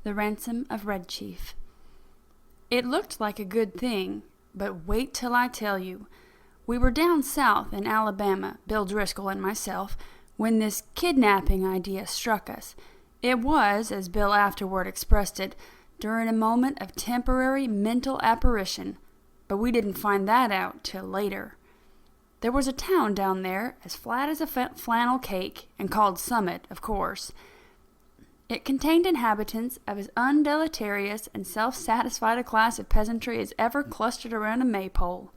The Ransom of Red Chief. It looked like a good thing, but wait till I tell you. We were down south in Alabama, Bill Driscoll and myself, when this kidnapping idea struck us. It was, as Bill afterward expressed it, during a moment of temporary mental apparition, but we didn't find that out till later. There was a town down there as flat as a flannel cake, and called Summit, of course. It contained inhabitants of as undeleterious and self-satisfied a class of peasantry as ever clustered around a maypole.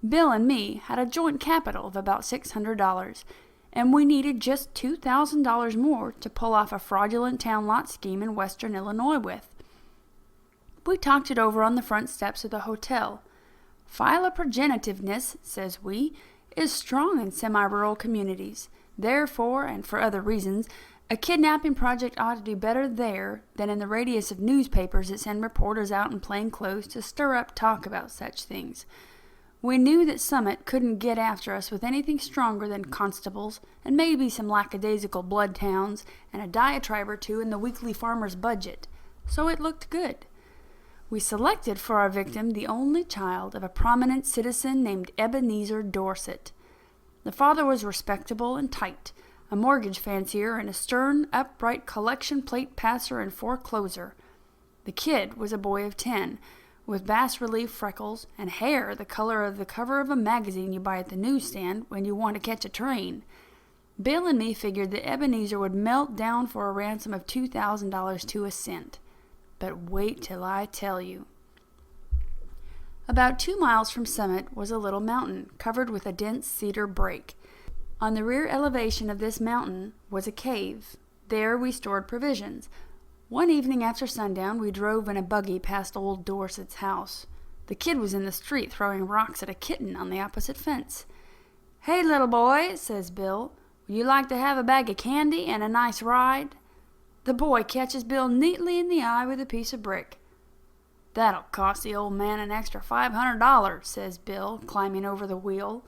Bill and me had a joint capital of about $600, and we needed just $2,000 more to pull off a fraudulent town lot scheme in western Illinois with. We talked it over on the front steps of the hotel. Philoprogenitiveness, says we, is strong in semi-rural communities. Therefore, and for other reasons, a kidnapping project ought to do better there than in the radius of newspapers that send reporters out in plain clothes to stir up talk about such things. We knew that Summit couldn't get after us with anything stronger than constables and maybe some lackadaisical blood towns and a diatribe or two in the weekly farmer's budget, so it looked good. We selected for our victim the only child of a prominent citizen named Ebenezer Dorset. The father was respectable and tight, a mortgage fancier and a stern, upright collection plate passer and forecloser. The kid was a boy of 10, with bas-relief freckles and hair the color of the cover of a magazine you buy at the newsstand when you want to catch a train. Bill and me figured that Ebenezer would melt down for a ransom of $2,000 to a cent. But wait till I tell you. About 2 miles from Summit was a little mountain covered with a dense cedar brake. On the rear elevation of this mountain was a cave. There we stored provisions. One evening after sundown, we drove in a buggy past old Dorset's house. The kid was in the street throwing rocks at a kitten on the opposite fence. "Hey, little boy," says Bill, "would you like to have a bag of candy and a nice ride?" The boy catches Bill neatly in the eye with a piece of brick. "That'll cost the old man an extra $500, says Bill, climbing over the wheel.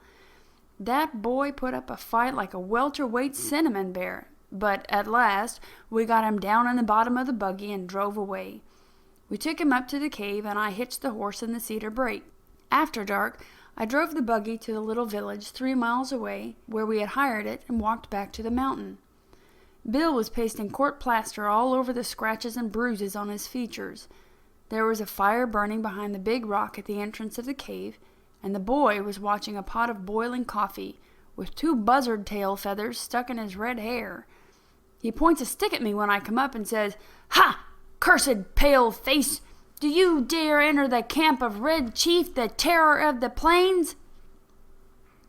That boy put up a fight like a welterweight cinnamon bear, but at last we got him down in the bottom of the buggy and drove away. We took him up to the cave, and I hitched the horse in the cedar brake. After dark, I drove the buggy to the little village 3 miles away, where we had hired it, and walked back to the mountain. Bill was pasting court plaster all over the scratches and bruises on his features. There was a fire burning behind the big rock at the entrance of the cave, and the boy was watching a pot of boiling coffee, with 2 buzzard tail feathers stuck in his red hair. He points a stick at me when I come up and says, "Ha! Cursed pale face! Do you dare enter the camp of Red Chief, the terror of the plains?"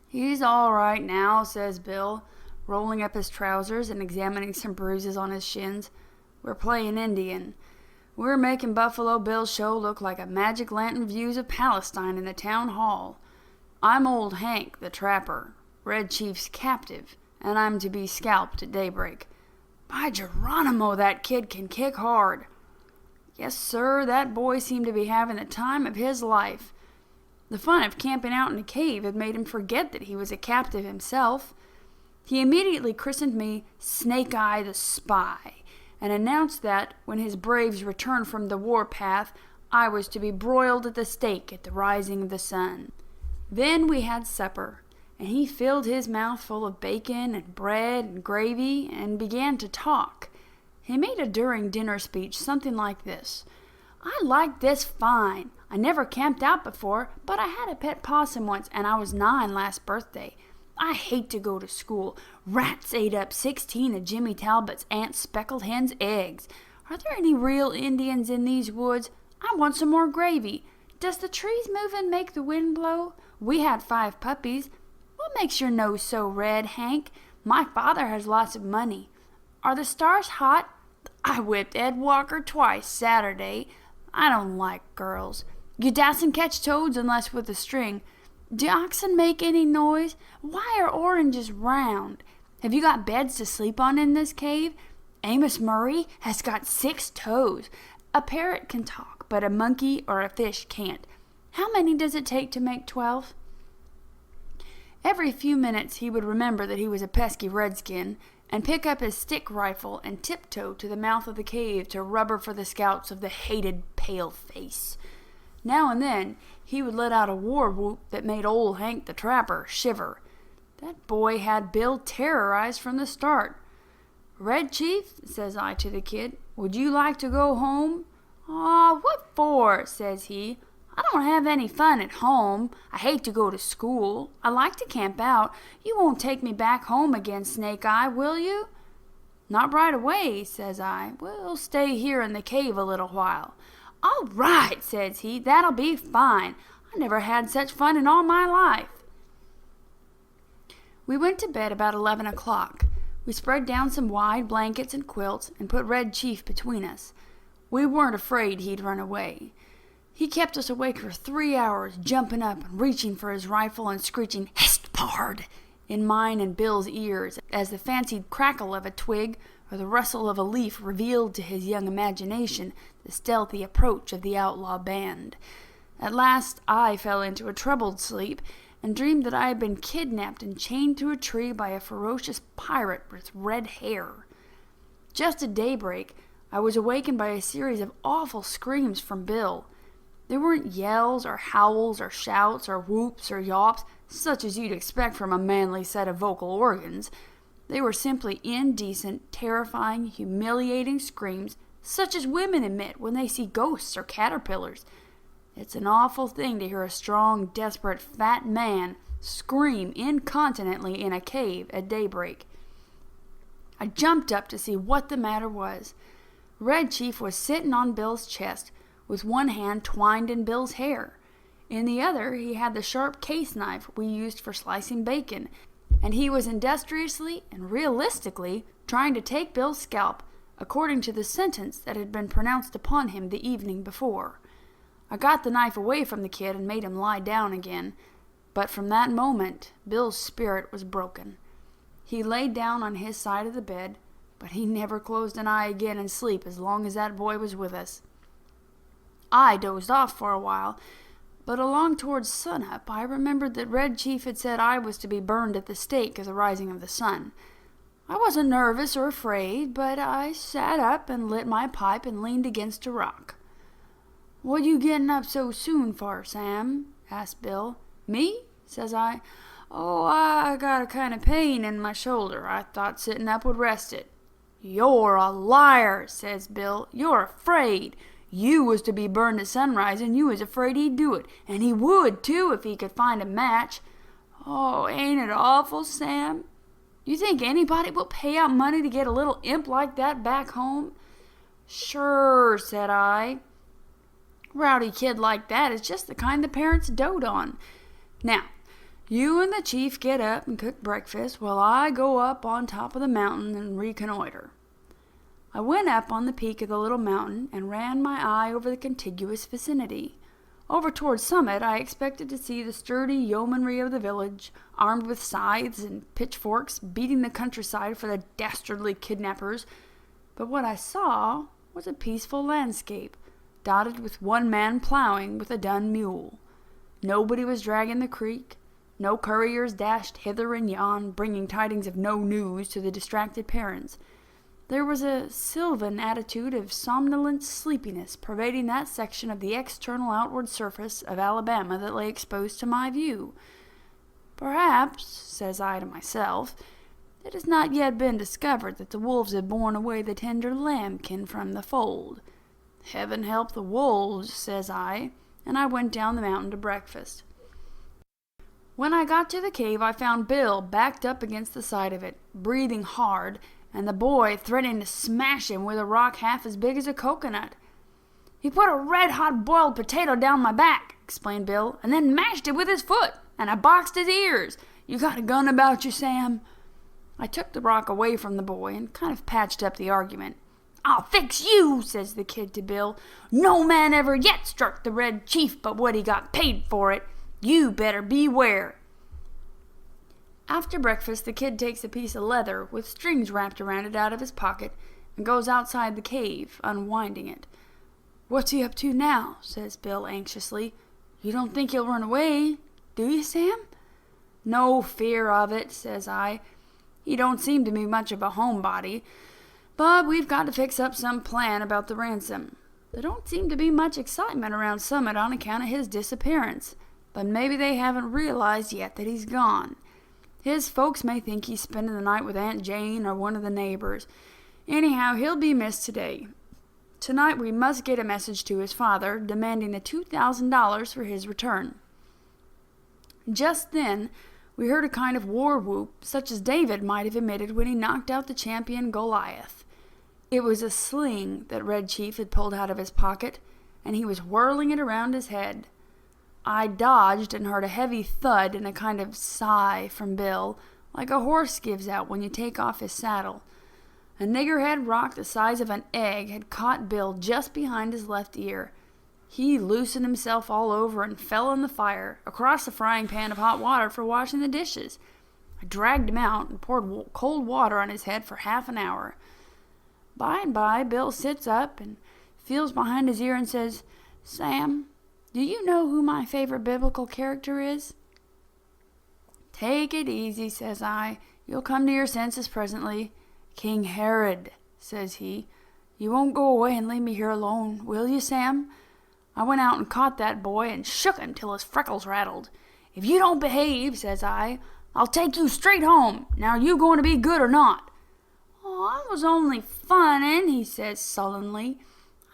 "He's all right now," says Bill, rolling up his trousers and examining some bruises on his shins. "We're playing Indian. We're making Buffalo Bill's show look like a magic lantern views of Palestine in the town hall. I'm old Hank, the trapper, Red Chief's captive, and I'm to be scalped at daybreak. By Geronimo, that kid can kick hard." Yes, sir, that boy seemed to be having the time of his life. The fun of camping out in a cave had made him forget that he was a captive himself. He immediately christened me Snake Eye the Spy, and announced that, when his braves returned from the war-path, I was to be broiled at the stake at the rising of the sun. Then we had supper, and he filled his mouth full of bacon and bread and gravy, and began to talk. He made a during dinner speech something like this: "I like this fine. I never camped out before, but I had a pet possum once, and I was 9 last birthday. I hate to go to school. Rats ate up 16 of Jimmy Talbot's Aunt Speckled Hen's eggs. Are there any real Indians in these woods? I want some more gravy. Does the trees move and make the wind blow? We had 5 puppies. What makes your nose so red, Hank? My father has lots of money. Are the stars hot? I whipped Ed Walker twice Saturday. I don't like girls. You dassn't catch toads unless with a string. Do oxen make any noise? Why are oranges round? Have you got beds to sleep on in this cave? Amos Murray has got 6 toes. A parrot can talk, but a monkey or a fish can't. How many does it take to make 12? Every few minutes he would remember that he was a pesky redskin, and pick up his stick rifle and tiptoe to the mouth of the cave to rubber for the scouts of the hated paleface. Now and then he would let out a war whoop that made old Hank the Trapper shiver. That boy had Bill terrorized from the start. "Red Chief," says I to the kid, "would you like to go home?" "Aw, what for?" says he. "I don't have any fun at home. I hate to go to school. I like to camp out. You won't take me back home again, Snake Eye, will you?" "Not right away," says I. "We'll stay here in the cave a little while." "All right," says he. "That'll be fine. I never had such fun in all my life." We went to bed about 11 o'clock. We spread down some wide blankets and quilts and put Red Chief between us. We weren't afraid he'd run away. He kept us awake for 3 hours, jumping up and reaching for his rifle and screeching, "Hist, pard!" in mine and Bill's ears, as the fancied crackle of a twig or the rustle of a leaf revealed to his young imagination the stealthy approach of the outlaw band. At last I fell into a troubled sleep and dreamed that I had been kidnapped and chained to a tree by a ferocious pirate with red hair. Just at daybreak, I was awakened by a series of awful screams from Bill. They weren't yells or howls or shouts or whoops or yawps, such as you'd expect from a manly set of vocal organs. They were simply indecent, terrifying, humiliating screams, such as women emit when they see ghosts or caterpillars. It's an awful thing to hear a strong, desperate, fat man scream incontinently in a cave at daybreak. I jumped up to see what the matter was. Red Chief was sitting on Bill's chest, with one hand twined in Bill's hair. In the other he had the sharp case knife we used for slicing bacon, and he was industriously and realistically trying to take Bill's scalp, according to the sentence that had been pronounced upon him the evening before. I got the knife away from the kid and made him lie down again, but from that moment Bill's spirit was broken. He lay down on his side of the bed, but he never closed an eye again in sleep as long as that boy was with us. I dozed off for a while, but along towards sunup I remembered that Red Chief had said I was to be burned at the stake at the rising of the sun. I wasn't nervous or afraid, but I sat up and lit my pipe and leaned against a rock. "What you getting up so soon for, Sam?" asked Bill. "Me?" says I. "Oh, I got a kind of pain in my shoulder. I thought sitting up would rest it." "You're a liar," says Bill. "You're afraid. You was to be burned at sunrise, and you was afraid he'd do it. And he would, too, if he could find a match." "Oh, ain't it awful, Sam? You think anybody will pay out money to get a little imp like that back home?" "Sure," said I. "Rowdy kid like that is just the kind the parents dote on. Now, you and the chief get up and cook breakfast while I go up on top of the mountain and reconnoiter." I went up on the peak of the little mountain and ran my eye over the contiguous vicinity. Over toward Summit I expected to see the sturdy yeomanry of the village, armed with scythes and pitchforks, beating the countryside for the dastardly kidnappers. But what I saw was a peaceful landscape, dotted with one man plowing with a dun mule. Nobody was dragging the creek. No couriers dashed hither and yon, bringing tidings of no news to the distracted parents. There was a sylvan attitude of somnolent sleepiness pervading that section of the external outward surface of Alabama that lay exposed to my view. "Perhaps," says I to myself, "it has not yet been discovered that the wolves have borne away the tender lambkin from the fold. Heaven help the wolves," says I, and I went down the mountain to breakfast. When I got to the cave, I found Bill backed up against the side of it, breathing hard, and the boy threatening to smash him with a rock half as big as a coconut. "He put a red-hot boiled potato down my back," explained Bill, "and then mashed it with his foot, and I boxed his ears. You got a gun about you, Sam?" I took the rock away from the boy and kind of patched up the argument. "I'll fix you," says the kid to Bill. "No man ever yet struck the Red Chief but what he got paid for it. You better beware." After breakfast, the kid takes a piece of leather with strings wrapped around it out of his pocket and goes outside the cave, unwinding it. "What's he up to now?" says Bill anxiously. "You don't think he'll run away, do you, Sam?" "No fear of it," says I. He don't seem to be much of a homebody, but we've got to fix up some plan about the ransom. There don't seem to be much excitement around Summit on account of his disappearance, but maybe they haven't realized yet that he's gone. His folks may think he's spending the night with Aunt Jane or one of the neighbors. Anyhow, he'll be missed today. Tonight we must get a message to his father, demanding the $2,000 for his return. Just then, we heard a kind of war whoop, such as David might have emitted when he knocked out the champion Goliath. It was a sling that Red Chief had pulled out of his pocket, and he was whirling it around his head. I dodged and heard a heavy thud and a kind of sigh from Bill, like a horse gives out when you take off his saddle. A niggerhead rock the size of an egg had caught Bill just behind his left ear. He loosened himself all over and fell in the fire, across the frying pan of hot water for washing the dishes. I dragged him out and poured cold water on his head for half an hour. By and by, Bill sits up and feels behind his ear and says, "Sam, do you know who my favorite biblical character is?" "Take it easy," says I. "You'll come to your senses presently." "King Herod," says he. "You won't go away and leave me here alone, will you, Sam? I went out and caught that boy and shook him till his freckles rattled. If you don't behave," says I, "I'll take you straight home. Now are you going to be good or not?" "Oh, I was only funning," he says sullenly.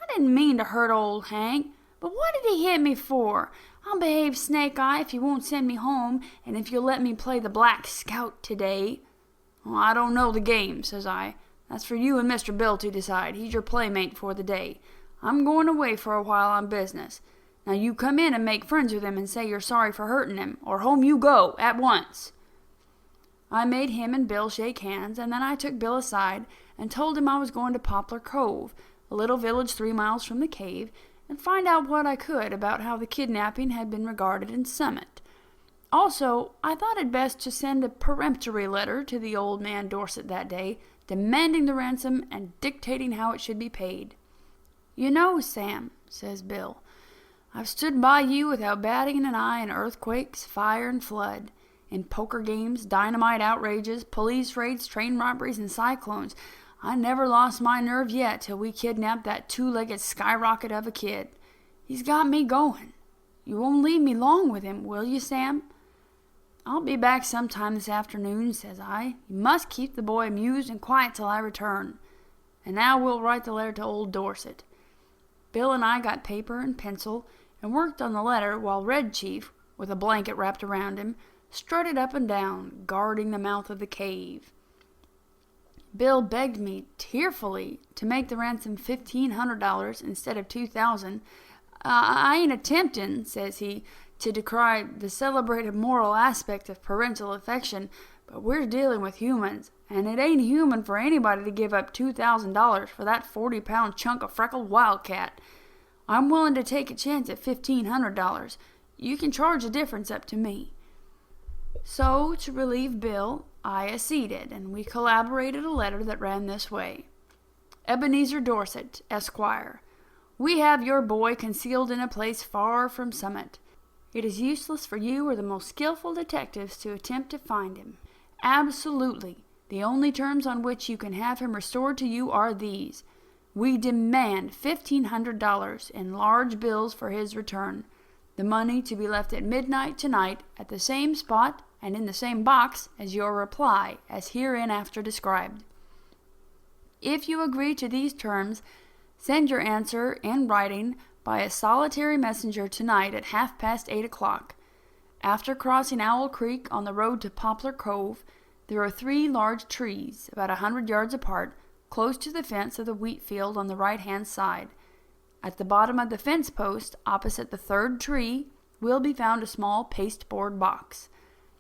"I didn't mean to hurt old Hank. But what did he hit me for? I'll behave, Snake Eye, if you won't send me home, and if you'll let me play the Black Scout today." "Well, I don't know the game," says I. "That's for you and Mr. Bill to decide. He's your playmate for the day. I'm going away for a while on business. Now you come in and make friends with him and say you're sorry for hurting him, or home you go, at once." I made him and Bill shake hands, and then I took Bill aside and told him I was going to Poplar Cove, a little village 3 miles from the cave, and find out what I could about how the kidnapping had been regarded in Summit. Also, I thought it best to send a peremptory letter to the old man Dorset that day, demanding the ransom and dictating how it should be paid. "You know, Sam," says Bill, "I've stood by you without batting an eye in earthquakes, fire, and flood, in poker games, dynamite outrages, police raids, train robberies, and cyclones. I never lost my nerve yet till we kidnapped that 2-legged skyrocket of a kid. He's got me going. You won't leave me long with him, will you, Sam?" "I'll be back sometime this afternoon," says I. "You must keep the boy amused and quiet till I return. And now we'll write the letter to old Dorset." Bill and I got paper and pencil and worked on the letter while Red Chief, with a blanket wrapped around him, strutted up and down, guarding the mouth of the cave. Bill begged me tearfully to make the ransom $1,500 instead of $2,000. I ain't attempting," says he, "to decry the celebrated moral aspect of parental affection, but we're dealing with humans, and it ain't human for anybody to give up $2,000 for that 40-pound chunk of freckled wildcat. I'm willing to take a chance at $1,500. You can charge the difference up to me." So, to relieve Bill, I acceded, and we collaborated a letter that ran this way: "Ebenezer Dorset, Esquire, we have your boy concealed in a place far from Summit. It is useless for you or the most skillful detectives to attempt to find him. Absolutely, the only terms on which you can have him restored to you are these. We demand $1,500 in large bills for his return, the money to be left at midnight tonight at the same spot and in the same box as your reply, as hereinafter described. If you agree to these terms, send your answer in writing by a solitary messenger tonight at 8:30. After crossing Owl Creek on the road to Poplar Cove, there are 3 large trees, about 100 yards apart, close to the fence of the wheat field on the right-hand side. At the bottom of the fence post, opposite the 3rd tree, will be found a small pasteboard box.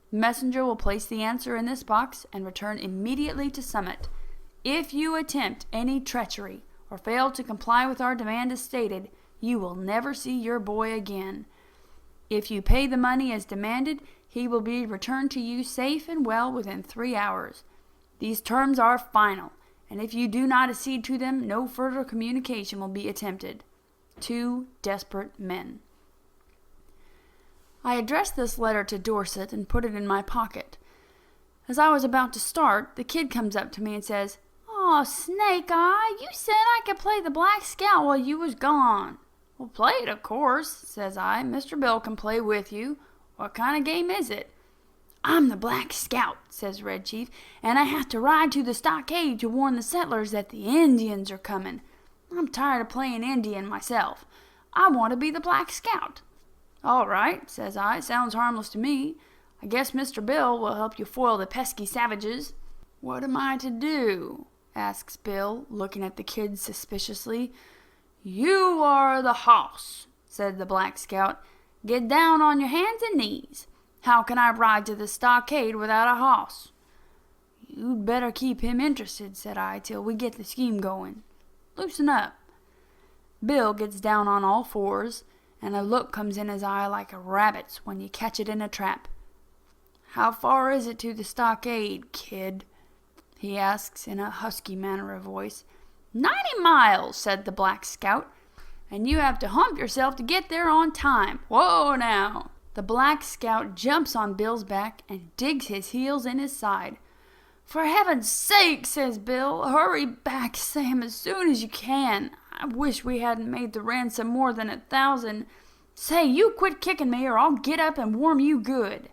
The messenger will place the answer in this box and return immediately to Summit. If you attempt any treachery or fail to comply with our demand as stated, you will never see your boy again. If you pay the money as demanded, he will be returned to you safe and well within 3 hours. These terms are final, and if you do not accede to them, no further communication will be attempted. 2 desperate men." I addressed this letter to Dorset and put it in my pocket. As I was about to start, the kid comes up to me and says, "Aw, Snake Eye, you said I could play the Black Scout while you was gone." "Well, play it, of course," says I. "Mr. Bill can play with you. What kind of game is it?" "I'm the Black Scout," says Red Chief, "and I have to ride to the stockade to warn the settlers that the Indians are coming. I'm tired of playing Indian myself. I want to be the Black Scout." "All right," says I. "Sounds harmless to me. I guess Mr. Bill will help you foil the pesky savages." "What am I to do?" asks Bill, looking at the kid suspiciously. "You are the hoss," said the Black Scout. "Get down on your hands and knees. How can I ride to the stockade without a hoss?" "You'd better keep him interested," said I, "till we get the scheme going. Loosen up." Bill gets down on all fours, and a look comes in his eye like a rabbit's when you catch it in a trap. "How far is it to the stockade, kid?" he asks in a husky manner of voice. 90 miles, said the Black Scout, "and you have to hump yourself to get there on time. Whoa now." The Black Scout jumps on Bill's back and digs his heels in his side. "For heaven's sake," says Bill, "hurry back, Sam, as soon as you can. I wish we hadn't made the ransom more than 1,000. Say, you quit kicking me or I'll get up and warm you good."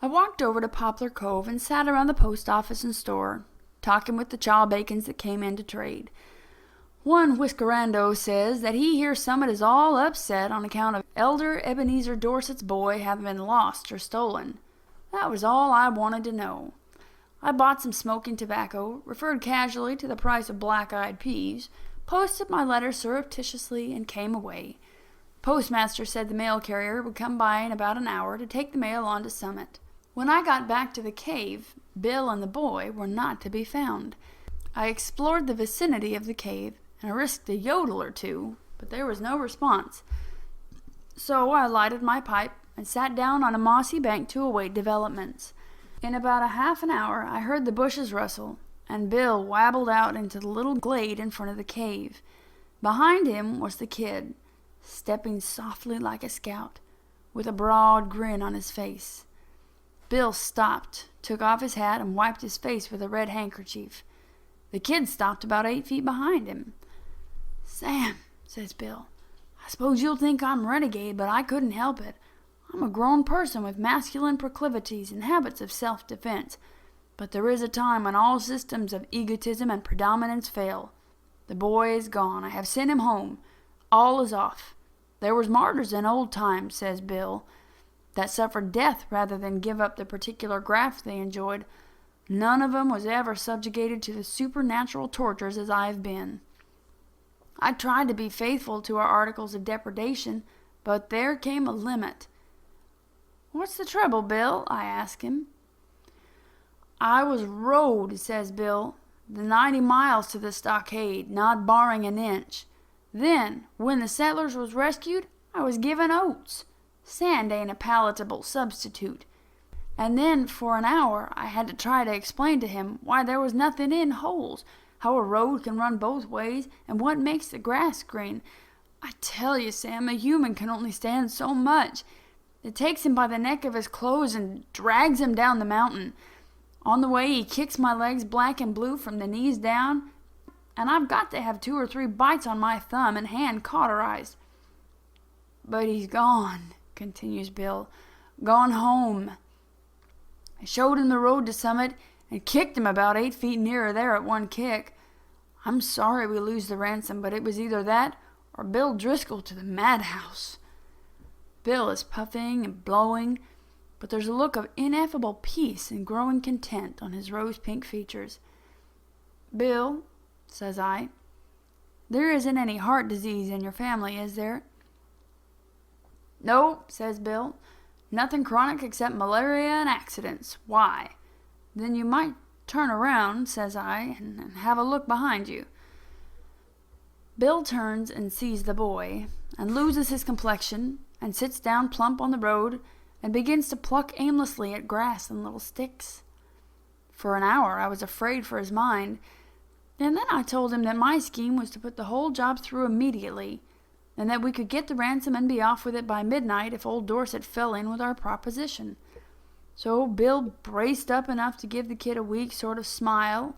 I walked over to Poplar Cove and sat around the post office and store, talking with the chaw bacons that came in to trade. One whiskerando says that he hears Summit is all upset on account of Elder Ebenezer Dorset's boy having been lost or stolen. That was all I wanted to know. I bought some smoking tobacco, referred casually to the price of black-eyed peas, posted my letter surreptitiously, and came away. Postmaster said the mail carrier would come by in about an hour to take the mail on to Summit. When I got back to the cave, Bill and the boy were not to be found. I explored the vicinity of the cave, and I risked a yodel or two, but there was no response. So I lighted my pipe and sat down on a mossy bank to await developments. In about a half an hour I heard the bushes rustle, and Bill wabbled out into the little glade in front of the cave. Behind him was the kid, stepping softly like a scout, with a broad grin on his face. Bill stopped, took off his hat, and wiped his face with a red handkerchief. The kid stopped about 8 feet behind him. "Sam," says Bill, "I suppose you'll think I'm renegade, but I couldn't help it. I'm a grown person with masculine proclivities and habits of self-defense. But there is a time when all systems of egotism and predominance fail. The boy is gone. I have sent him home. All is off. There was martyrs in old times," says Bill, "that suffered death rather than give up the particular graft they enjoyed. None of 'em was ever subjugated to the supernatural tortures as I have been. I tried to be faithful to our articles of depredation, but there came a limit." "What's the trouble, Bill?" I asked him. "I was rode," says Bill, "the 90 miles to the stockade, not barring an inch. Then, when the settlers was rescued, I was given oats. Sand ain't a palatable substitute. And then, for an hour, I had to try to explain to him why there was nothing in holes, how a road can run both ways, and what makes the grass green. I tell you, Sam, a human can only stand so much. It takes him by the neck of his clothes and drags him down the mountain. On the way, he kicks my legs black and blue from the knees down, and I've got to have 2 or 3 bites on my thumb and hand cauterized. But he's gone," continues Bill, "gone home. I showed him the road to Summit and kicked him about 8 feet nearer there at one kick. I'm sorry we lose the ransom, but it was either that or Bill Driscoll to the madhouse." Bill is puffing and blowing, but there's a look of ineffable peace and growing content on his rose-pink features. "Bill," says I, "there isn't any heart disease in your family, is there?" "No," says Bill, "nothing chronic except malaria and accidents. Why?" "Then you might turn around," says I, "and have a look behind you." Bill turns and sees the boy, and loses his complexion, and sits down plump on the road, and begins to pluck aimlessly at grass and little sticks. For an hour I was afraid for his mind, and then I told him that my scheme was to put the whole job through immediately, and that we could get the ransom and be off with it by midnight if old Dorset fell in with our proposition. So Bill braced up enough to give the kid a weak sort of smile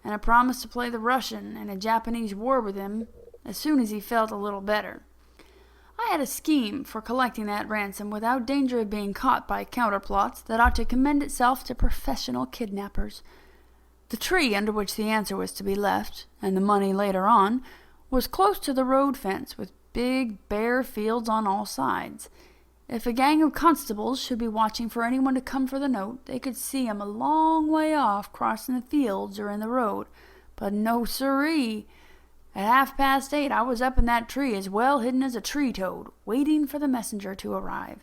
and a promise to play the Russian in a Japanese war with him as soon as he felt a little better. I had a scheme for collecting that ransom without danger of being caught by counterplots that ought to commend itself to professional kidnappers. The tree under which the answer was to be left, and the money later on, was close to the road fence with big bare fields on all sides. If a gang of constables should be watching for anyone to come for the note, they could see 'em a long way off crossing the fields or in the road. But no siree. At 8:30 I was up in that tree as well hidden as a tree toad, waiting for the messenger to arrive.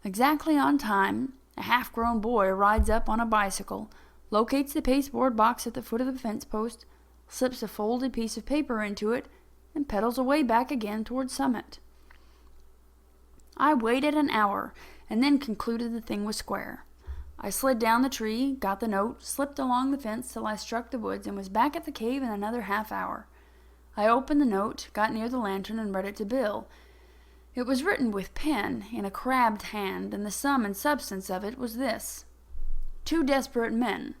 Exactly on time, a half-grown boy rides up on a bicycle, locates the pasteboard box at the foot of the fence post, slips a folded piece of paper into it, and pedals away back again toward Summit. I waited an hour, and then concluded the thing was square. I slid down the tree, got the note, slipped along the fence till I struck the woods, and was back at the cave in another half hour. I opened the note, got near the lantern, and read it to Bill. It was written with pen, in a crabbed hand, and the sum and substance of it was this. 2 desperate men.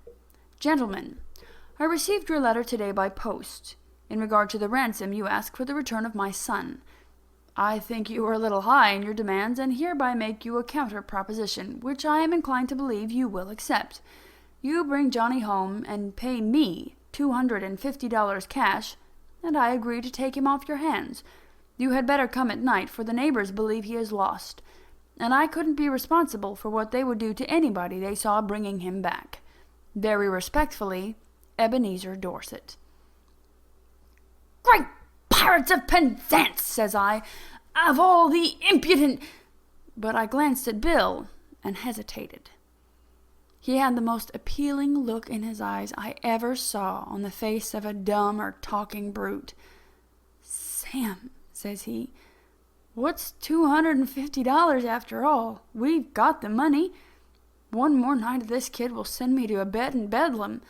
Gentlemen, I received your letter today by post. In regard to the ransom, you ask for the return of my son. I think you are a little high in your demands, and hereby make you a counter proposition, which I am inclined to believe you will accept. You bring Johnny home, and pay me $250 cash, and I agree to take him off your hands. You had better come at night, for the neighbors believe he is lost, and I couldn't be responsible for what they would do to anybody they saw bringing him back. Very respectfully, Ebenezer Dorset. Great pirates of Penzance, says I, of all the impudent... But I glanced at Bill and hesitated. He had the most appealing look in his eyes I ever saw on the face of a dumb or talking brute. Sam, says he, what's $250 after all? We've got the money. One more night of this kid will send me to a bed in Bedlam.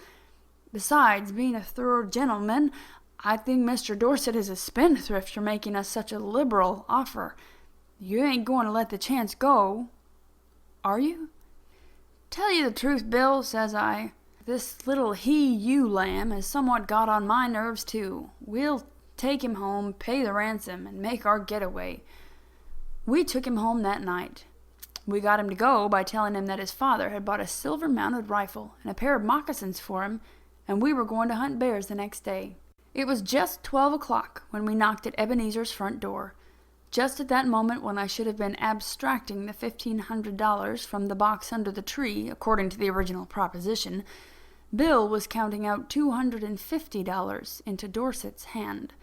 Besides, being a thorough gentleman, I think Mr. Dorset is a spendthrift for making us such a liberal offer. You ain't going to let the chance go, are you? Tell you the truth, Bill, says I, this little he-you lamb has somewhat got on my nerves, too. We'll take him home, pay the ransom, and make our getaway. We took him home that night. We got him to go by telling him that his father had bought a silver-mounted rifle and a pair of moccasins for him, and we were going to hunt bears the next day. It was just 12 o'clock when we knocked at Ebenezer's front door. Just at that moment when I should have been abstracting the $1,500 from the box under the tree, according to the original proposition, Bill was counting out $250 into Dorset's hand.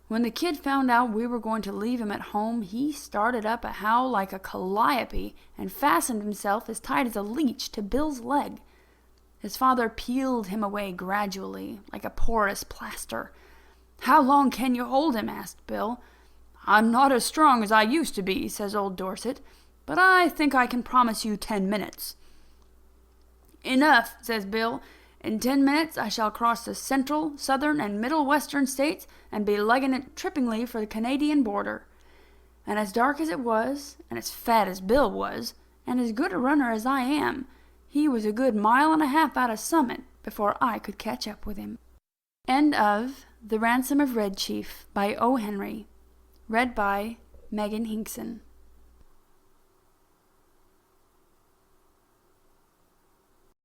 When the kid found out we were going to leave him at home, he started up a howl like a calliope and fastened himself as tight as a leech to Bill's leg. His father peeled him away gradually, like a porous plaster. "How long can you hold him?" asked Bill. "I'm not as strong as I used to be," says old Dorset, "but I think I can promise you 10 minutes. "Enough," says Bill. "In 10 minutes I shall cross the central, southern, and middle western states and be legging it trippingly for the Canadian border." And as dark as it was, and as fat as Bill was, and as good a runner as I am, he was a good mile and a half out of Summit before I could catch up with him. End of The Ransom of Red Chief by O. Henry. Read by Megan Hinkson.